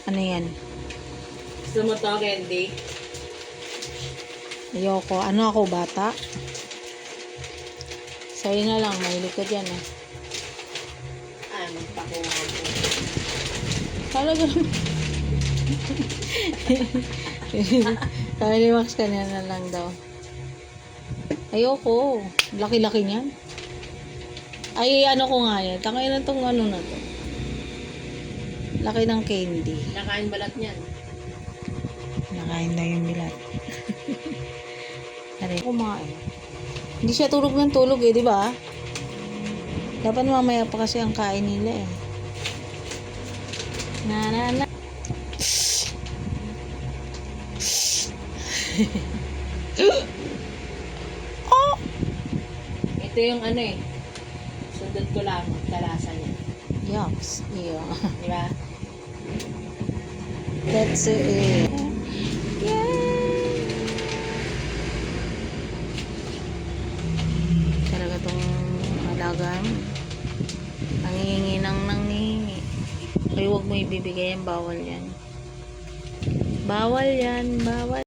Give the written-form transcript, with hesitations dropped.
Ano yan? Gusto mo to, candy? Ayoko. Ano ako, bata? Sa'yo na lang. Mahilig ka dyan eh. Magpakuha po. Talaga naman. Sabi ni Max kanina na lang daw. Ayoko. Laki-laki niyan. Ay, ano ko nga yan. Tangay na tong ano na to. Laki ng candy. Nakain balat niyan. Nakain na yung bilat. Aray, kumain. Hindi siya tulog ng tulog eh, di ba? Dapat mamaya pa kasi ang kain nila eh. Na. Oh! Ito yung ano eh. Sundot ko lang. Kalasa niya. Yucks. Yeah. Di ba? That's it. Yeah. Talaga tong alaga mo. Nangihingi ng nangihingi. Ay, huwag mo ibibigay yan. Bawal yan. Bawal yan. Bawal.